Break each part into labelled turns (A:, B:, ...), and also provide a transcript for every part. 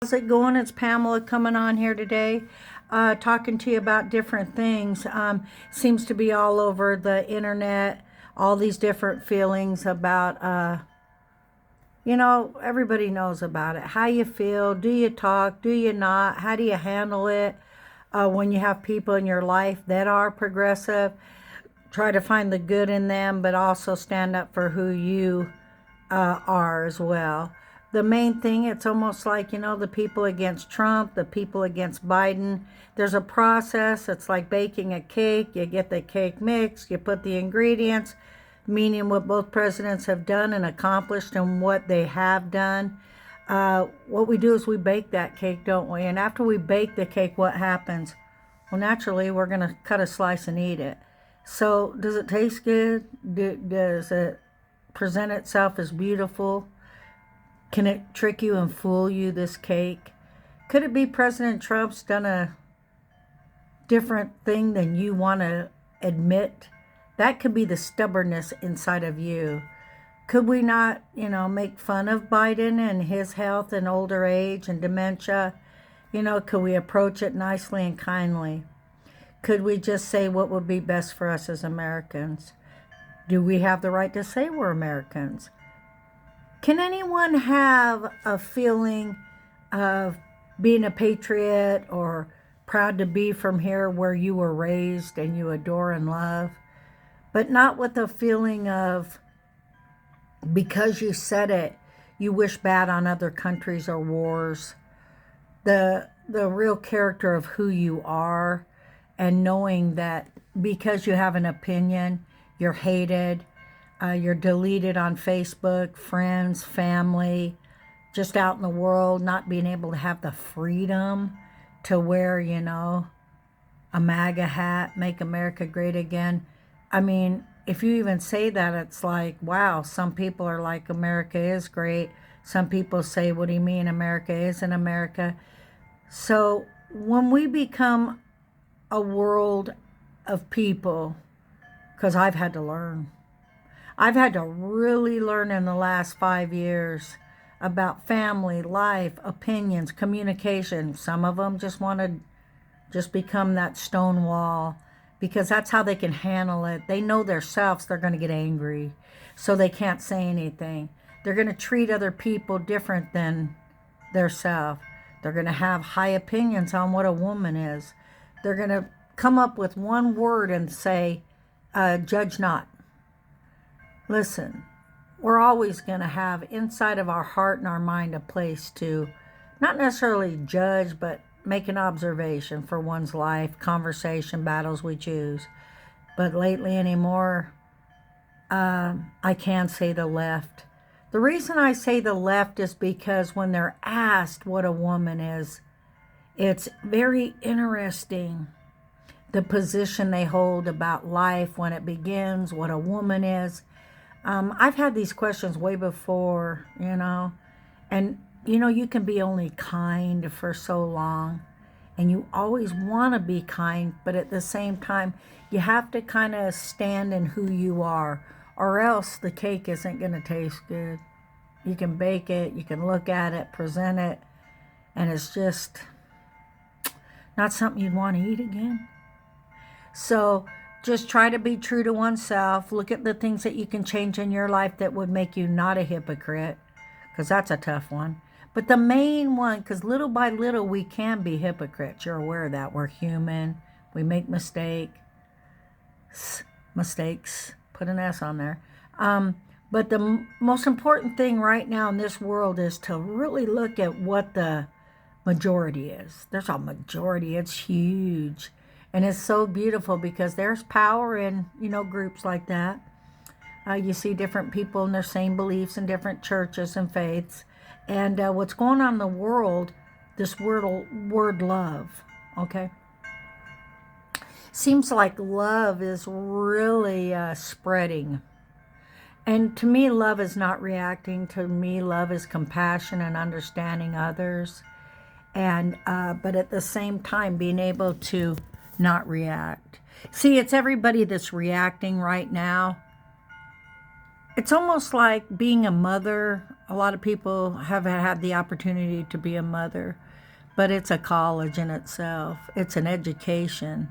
A: How's it going? It's Pamela coming on here today, talking to you about different things. Seems to be all over the internet, all these different feelings about, everybody knows about it. How you feel, do you talk, do you not, how do you handle it when you have people in your life that are progressive? Try to find the good in them, but also stand up for who you are as well. The main thing, it's almost like, the people against Trump, the people against Biden. There's a process. It's like baking a cake. You get the cake mix, you put the ingredients, meaning what both presidents have done and accomplished and what they have done. What we do is we bake that cake, don't we? And after we bake the cake, what happens? Well, naturally, we're going to cut a slice and eat it. So does it taste good? Does it present itself as beautiful? Can it trick you and fool you, this cake? Could it be President Trump's done a different thing than you want to admit? That could be the stubbornness inside of you. Could we not, make fun of Biden and his health and older age and dementia? Could we approach it nicely and kindly? Could we just say what would be best for us as Americans? Do we have the right to say we're Americans? Can anyone have a feeling of being a patriot or proud to be from here where you were raised and you adore and love, but not with a feeling of, because you said it, you wish bad on other countries or wars? The real character of who you are, and knowing that because you have an opinion, you're hated, you're deleted on Facebook, friends, family, just out in the world, not being able to have the freedom to wear, a MAGA hat, make America great again. I mean, if you even say that, it's like, wow, some people are like, America is great. Some people say, what do you mean America isn't America? So when we become a world of people, because I've had to learn. I've had to really learn in the last 5 years about family, life, opinions, communication. Some of them just want to just become that stone wall because that's how they can handle it. They know themselves they're going to get angry, so they can't say anything. They're going to treat other people different than theirself. They're going to have high opinions on what a woman is. They're going to come up with one word and say, judge not. Listen, we're always going to have inside of our heart and our mind a place to not necessarily judge, but make an observation for one's life, conversation, battles we choose. But lately anymore, I can say the left. The reason I say the left is because when they're asked what a woman is, it's very interesting the position they hold about life, when it begins, what a woman is. I've had these questions way before, and you can be only kind for so long, and you always want to be kind, but at the same time, you have to kind of stand in who you are, or else the cake isn't going to taste good. You can bake it, you can look at it, present it, and it's just not something you'd want to eat again. So just try to be true to oneself. Look at the things that you can change in your life that would make you not a hypocrite, because that's a tough one. But the main one, because little by little we can be hypocrites. You're aware of that. We're human. We make mistakes. Put an S on there. But the most important thing right now in this world is to really look at what the majority is. There's a majority. It's huge. And it's so beautiful because there's power in, groups like that. You see different people in their same beliefs in different churches and faiths. And what's going on in the world, this word love, okay? Seems like love is really spreading. And to me, love is not reacting. To me, love is compassion and understanding others. And but at the same time, being able to not react. See, it's everybody that's reacting right now. It's almost like being a mother a lot of people haven't had the opportunity to be a mother, but it's a college in itself. It's an education.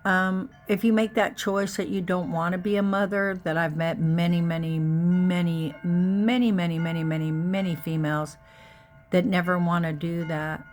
A: If you make that choice that you don't want to be a mother, that I've met many, many, many, many, many, many, many, many females that never want to do that.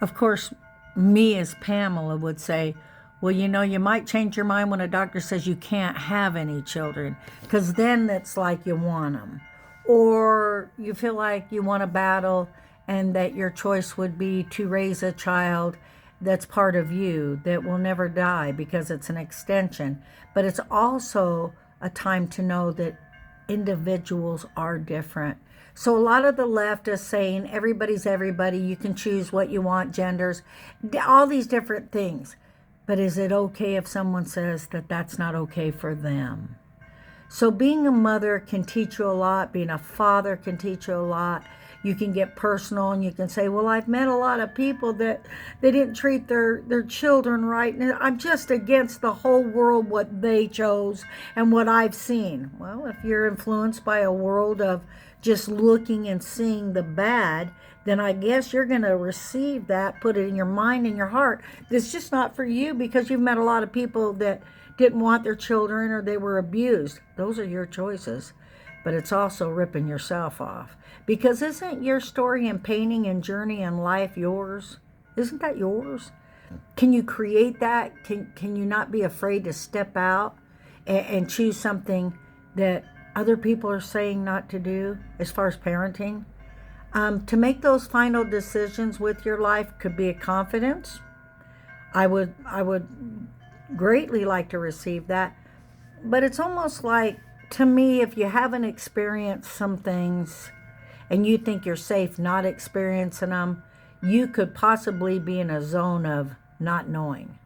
A: Of course, me as Pamela would say, well, you know, you might change your mind when a doctor says you can't have any children, because then it's like you want them. Or you feel like you want to battle and that your choice would be to raise a child that's part of you that will never die because it's an extension. But it's also a time to know that individuals are different. So a lot of the left is saying everybody's everybody, you can choose what you want, genders, all these different things. But is it okay if someone says that that's not okay for them? So being a mother can teach you a lot. Being a father can teach you a lot. You can get personal and you can say, well, I've met a lot of people that they didn't treat their children right. And I'm just against the whole world, what they chose and what I've seen. Well, if you're influenced by a world of just looking and seeing the bad, then I guess you're going to receive that, put it in your mind and your heart. It's just not for you because you've met a lot of people that didn't want their children or they were abused. Those are your choices. But it's also ripping yourself off. Because isn't your story and painting and journey in life yours? Isn't that yours? Can you create that? Can you not be afraid to step out and choose something that other people are saying not to do as far as parenting? To make those final decisions with your life could be a confidence. I would greatly like to receive that. But it's almost like, to me, if you haven't experienced some things and you think you're safe not experiencing them, you could possibly be in a zone of not knowing.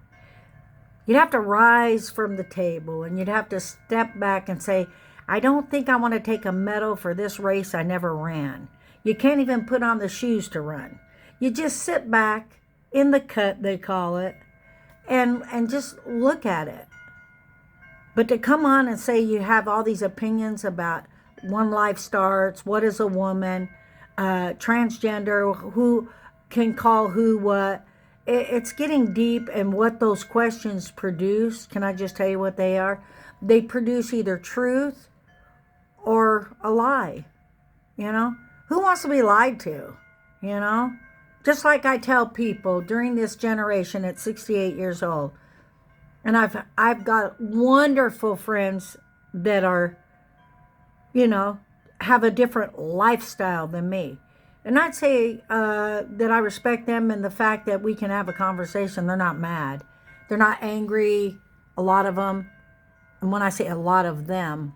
A: You'd have to rise from the table and you'd have to step back and say, I don't think I want to take a medal for this race I never ran. You can't even put on the shoes to run. You just sit back in the cut, they call it, and just look at it. But to come on and say you have all these opinions about when life starts, what is a woman, transgender, who can call who what, it's getting deep. And what those questions produce, can I just tell you what they are? They produce either truth or a lie. You know, who wants to be lied to? You know, just like I tell people during this generation at 68 years old, and I've got wonderful friends that are, you know, have a different lifestyle than me. And I'd say that I respect them and the fact that we can have a conversation. They're not mad. They're not angry, a lot of them. And when I say a lot of them,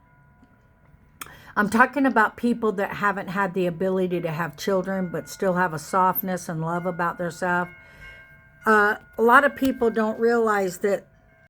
A: I'm talking about people that haven't had the ability to have children but still have a softness and love about themselves. A lot of people don't realize that